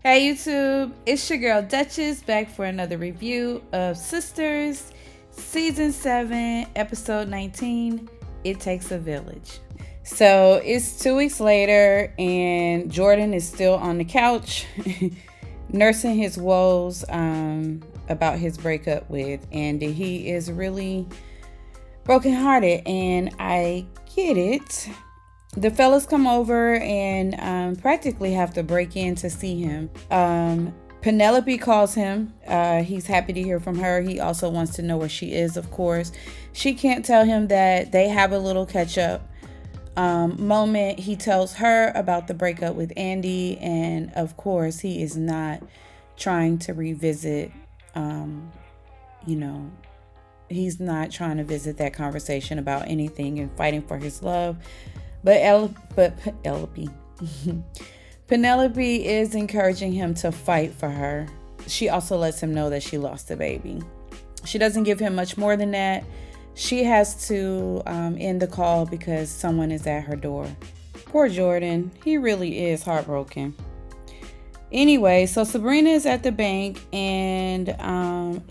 Hey YouTube, it's your girl Duchess back for another review of Sisters Season 7, Episode 19, It Takes a Village. So it's 2 weeks later and Jordan is still on the couch nursing his woes about his breakup with Andy. He is really brokenhearted and I get it. The fellas come over and practically have to break in to see him. Penelope calls him. He's happy to hear from her. He also wants to know where she is, of course. She can't tell him that they have a little catch up moment. He tells her about the breakup with Andy, and of course, he is not trying to revisit, he's not trying to visit that conversation about anything and fighting for his love. But Penelope is encouraging him to fight for her. She also lets him know that she lost a baby. She doesn't give him much more than that. She has to end the call because someone is at her door. Poor Jordan. He really is heartbroken. Anyway, so Sabrina is at the bank and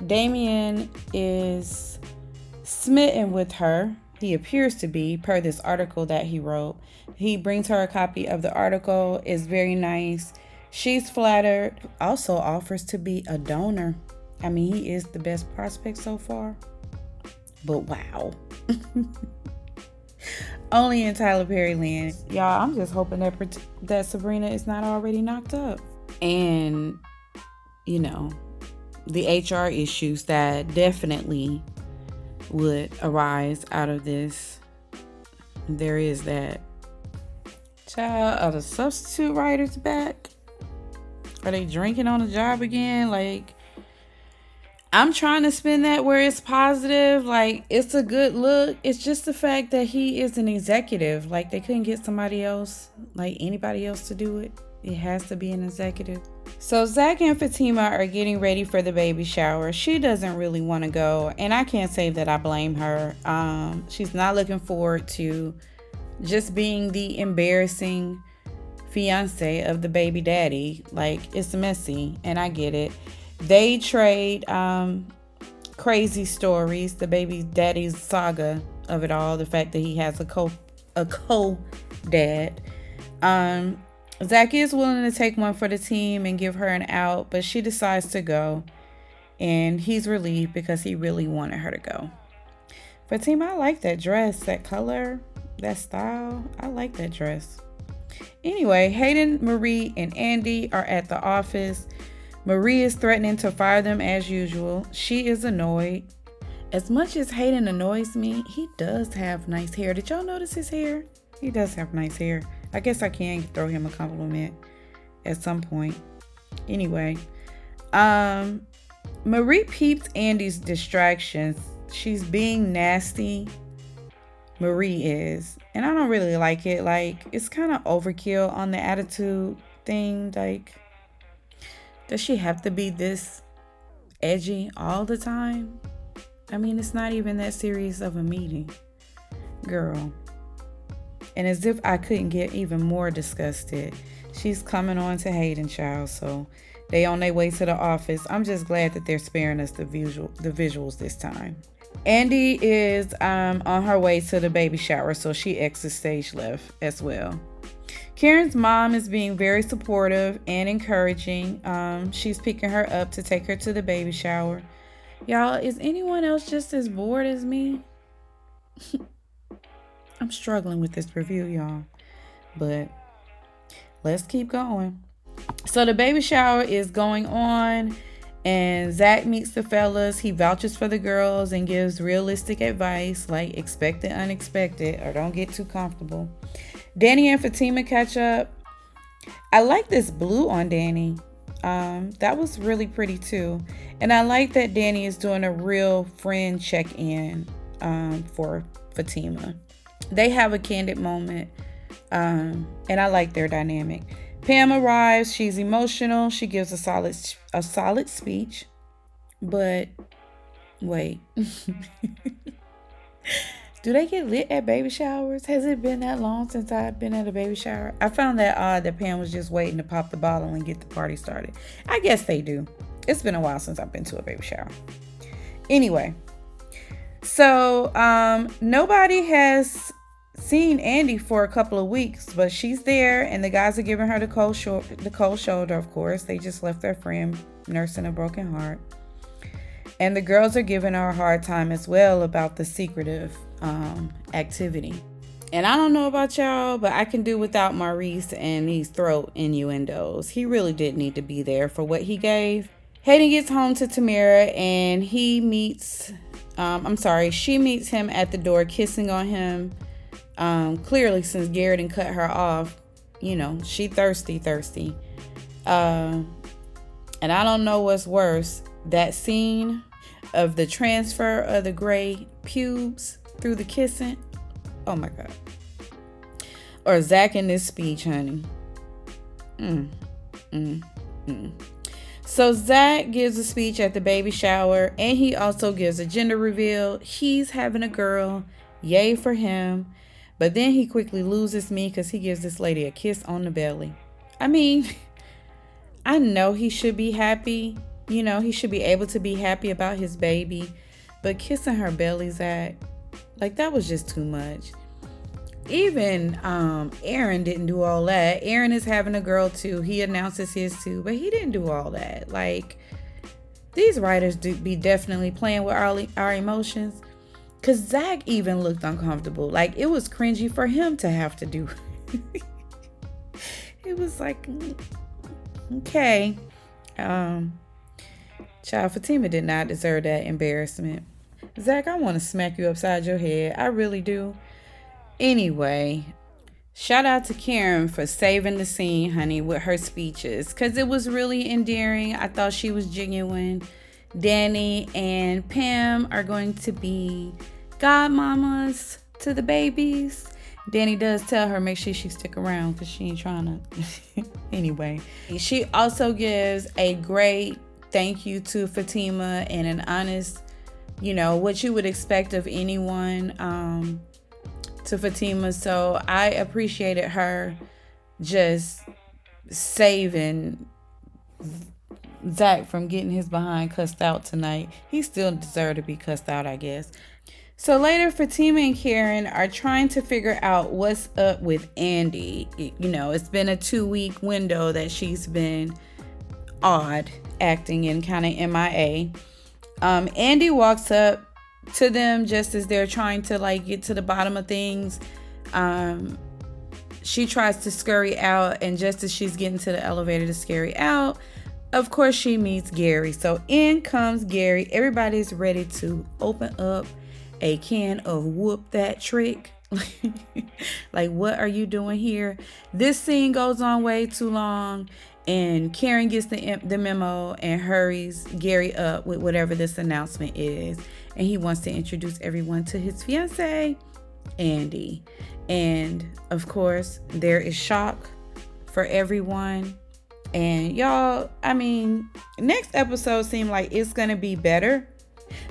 Damien is smitten with her. He appears to be, per this article that he wrote. He brings her a copy of the article. It's very nice. She's flattered. Also offers to be a donor. I mean, he is the best prospect so far. But wow. Only in Tyler Perry land. Y'all, I'm just hoping that Sabrina is not already knocked up. And, the HR issues that definitely would arise out of this. There is that. Child, are the substitute writers back? Are they drinking on the job again? Like, I'm trying to spin that where it's positive. Like, it's a good look. It's just the fact that he is an executive. Like, they couldn't get somebody else, like anybody else to do it. It has to be an executive. So Zach and Fatima are getting ready for the baby shower. She doesn't really want to go, and I can't say that I blame her. She's not looking forward to just being the embarrassing fiance of the baby daddy. Like, it's messy, and I get it. They trade crazy stories, the baby daddy's saga of it all, the fact that he has a co-dad. Zach is willing to take one for the team and give her an out, but she decides to go. And he's relieved because he really wanted her to go. Fatima, I like that dress, that color, that style. I like that dress. Anyway, Hayden, Marie, and Andy are at the office. Marie is threatening to fire them as usual. She is annoyed. As much as Hayden annoys me, he does have nice hair. Did y'all notice his hair? He does have nice hair. I guess I can throw him a compliment at some point. Anyway, Marie peeped Andy's distractions. She's being nasty. Marie is. And I don't really like it. Like, it's kind of overkill on the attitude thing. Like, does she have to be this edgy all the time? I mean, it's not even that serious of a meeting. Girl. And as if I couldn't get even more disgusted, she's coming on to Hayden, child. So they on their way to the office. I'm just glad that they're sparing us the visuals this time. Andy is on her way to the baby shower, so she exits stage left as well. Karen's mom is being very supportive and encouraging. She's picking her up to take her to the baby shower. Y'all, is anyone else just as bored as me? I'm struggling with this review, y'all, but let's keep going. So the baby shower is going on, and Zach meets the fellas. He vouches for the girls and gives realistic advice, like expect the unexpected or don't get too comfortable. Danny and Fatima catch up. I like this blue on Danny. That was really pretty too. And I like that Danny is doing a real friend check-in for Fatima. They have a candid moment, and I like their dynamic. Pam arrives. She's emotional. She gives a solid speech. But wait. Do they get lit at baby showers? Has it been that long since I've been at a baby shower? I found that odd that Pam was just waiting to pop the bottle and get the party started. I guess they do. It's been a while since I've been to a baby shower. Anyway, so nobody has seen Andy for a couple of weeks, but she's there, and the guys are giving her the cold shoulder. Of course, they just left their friend nursing a broken heart. And the girls are giving her a hard time as well about the secretive activity. And I don't know about y'all, but I can do without Maurice and these throat innuendos. He really did need to be there for what he gave. Hayden gets home to Tamara, and she meets him at the door, kissing on him. Clearly, since Garrett didn't cut her off, she thirsty. And I don't know what's worse, that scene of the transfer of the gray pubes through the kissing. Oh my God. Or Zach in this speech, honey. So Zach gives a speech at the baby shower, and he also gives a gender reveal. He's having a girl. Yay for him. But then he quickly loses me because he gives this lady a kiss on the belly. I mean, I know he should be happy. He should be able to be happy about his baby. But kissing her belly, Zach, that was just too much. Even Aaron didn't do all that. Aaron is having a girl too. He announces his too, but he didn't do all that. These writers do be definitely playing with our emotions. Because Zach even looked uncomfortable. It was cringy for him to have to do. It was okay. Child, Fatima did not deserve that embarrassment. Zach, I want to smack you upside your head. I really do. Anyway, shout out to Karen for saving the scene, honey, with her speeches. Because it was really endearing. I thought she was genuine. Danny and Pam are going to be godmamas to the babies. Danny does tell her make sure she stick around because she ain't trying to. Anyway, she also gives a great thank you to Fatima and an honest, what you would expect of anyone to Fatima. So I appreciated her just saving Zach from getting his behind cussed out tonight. He still deserved to be cussed out, I guess. So later, Fatima and Karen are trying to figure out what's up with Andy. It's been a 2-week window that she's been odd, acting in kind of MIA. Andy walks up to them just as they're trying to get to the bottom of things. She tries to scurry out, and just as she's getting to the elevator to scurry out, of course she meets Gary. So in comes Gary. Everybody's ready to open up a can of whoop that trick. What are you doing here? This scene goes on way too long, and Karen gets the memo and hurries Gary up with whatever this announcement is, and he wants to introduce everyone to his fiance, Andy. And of course, there is shock for everyone. And y'all, next episode seemed like it's gonna be better.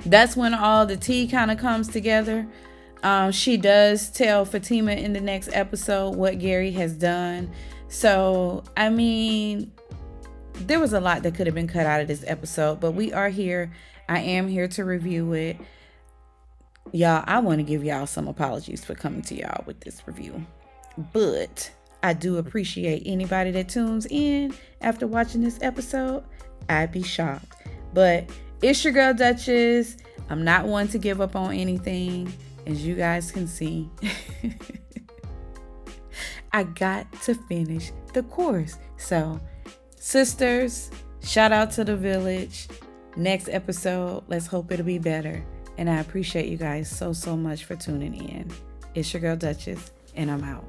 That's when all the tea kind of comes together. She does tell Fatima in the next episode what Gary has done. So, there was a lot that could have been cut out of this episode, but we are here. I am here to review it. Y'all, I want to give y'all some apologies for coming to y'all with this review. But I do appreciate anybody that tunes in after watching this episode. I'd be shocked. But it's your girl Duchess. I'm not one to give up on anything, as you guys can see. I got to finish the course. So, sisters, shout out to the village. Next episode, let's hope it'll be better. And I appreciate you guys so much for tuning in. It's your girl Duchess, and I'm out.